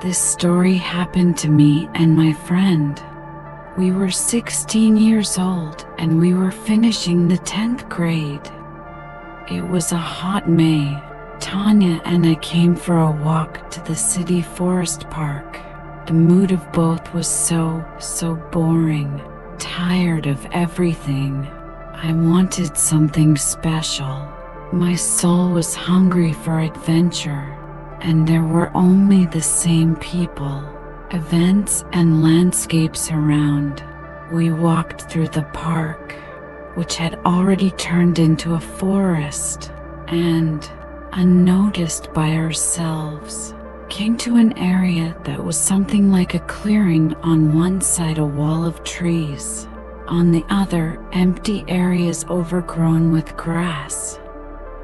This story happened to me and my friend. We were 16 years old and we were finishing the 10th grade. It was a hot May. Tanya and I came for a walk to the city forest park. The mood of both was so boring. Tired of everything. I wanted something special. My soul was hungry for adventure. And there were only the same people, events and landscapes around. We walked through the park, which had already turned into a forest, and, unnoticed by ourselves, came to an area that was something like a clearing. On one side a wall of trees, on the other empty areas overgrown with grass.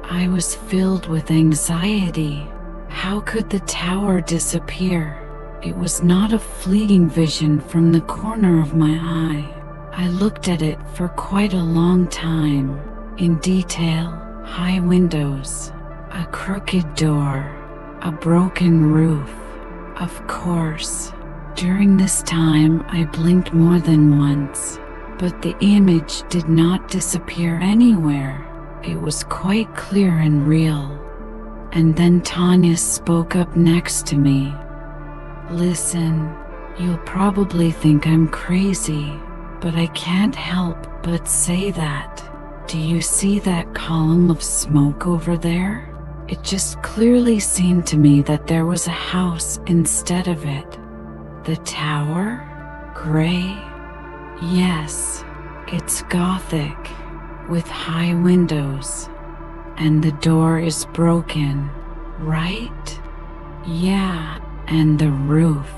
I was filled with anxiety. How could the tower disappear? It was not a fleeting vision from the corner of my eye. I looked at it for quite a long time, in detail. High windows, a crooked door, a broken roof. Of course, during this time I blinked more than once, but the image did not disappear anywhere. It was quite clear and real. And then Tanya spoke up next to me. Listen, you'll probably think I'm crazy, but I can't help but say that. Do you see that column of smoke over there? It just clearly seemed to me that there was a house instead of it. The tower? Gray? Yes, it's Gothic, with high windows. And the door is broken, right? Yeah, and the roof.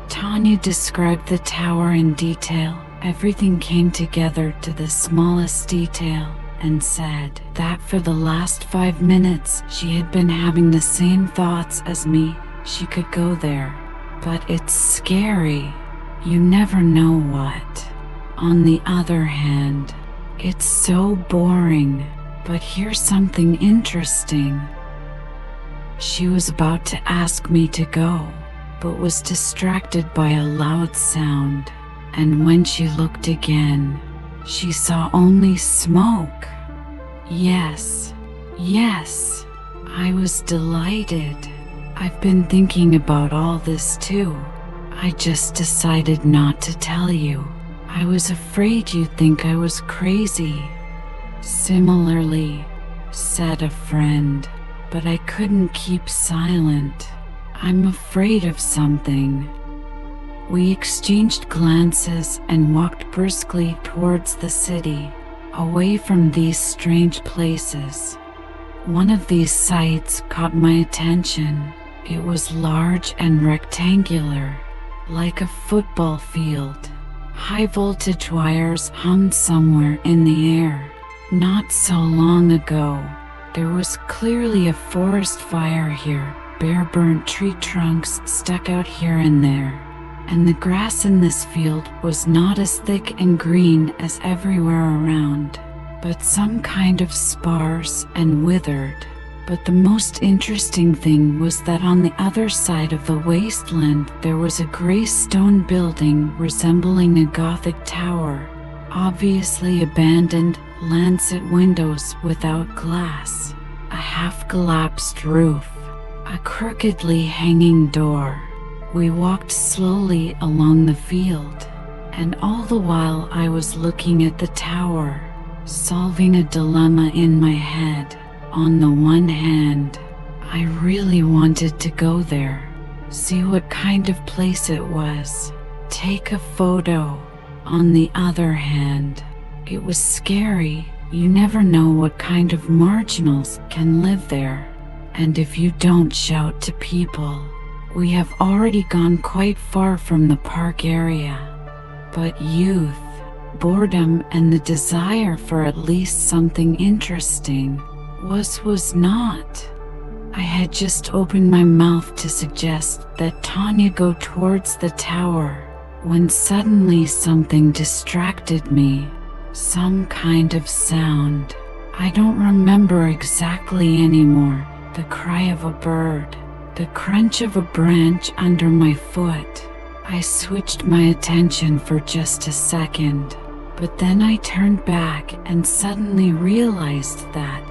Tanya described the tower in detail. Everything came together to the smallest detail, and said that for the last 5 minutes she had been having the same thoughts as me. She could go there, but it's scary. You never know what. On the other hand, it's so boring. But here's something interesting. She was about to ask me to go, but was distracted by a loud sound, and when she looked again, she saw only smoke. Yes, I was delighted. I've been thinking about all this too. I just decided not to tell you. I was afraid you'd think I was crazy. Similarly, said a friend, but I couldn't keep silent. I'm afraid of something. We exchanged glances and walked briskly towards the city, away from these strange places. One of these sights caught my attention. It was large and rectangular, like a football field. High voltage wires hung somewhere in the air. Not so long ago, there was clearly a forest fire here. Bare burnt tree trunks stuck out here and there, and the grass in this field was not as thick and green as everywhere around, but some kind of sparse and withered. But the most interesting thing was that on the other side of the wasteland there was a gray stone building resembling a Gothic tower, obviously abandoned. Lancet windows without glass, a half-collapsed roof, a crookedly hanging door. We walked slowly along the field, and all the while I was looking at the tower, solving a dilemma in my head. On the one hand, I really wanted to go there, see what kind of place it was, take a photo. On the other hand, it was scary. You never know what kind of marginals can live there. And if you don't shout to people, we have already gone quite far from the park area. But youth, boredom, and the desire for at least something interesting was not. I had just opened my mouth to suggest that Tanya go towards the tower, when suddenly something distracted me. Some kind of sound. I don't remember exactly anymore. The cry of a bird, the crunch of a branch under my foot. I switched my attention for just a second, but then I turned back and suddenly realized that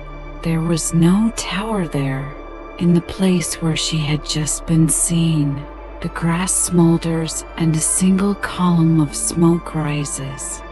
there was no tower there. In the place where she had just been seen, the grass smolders and a single column of smoke rises.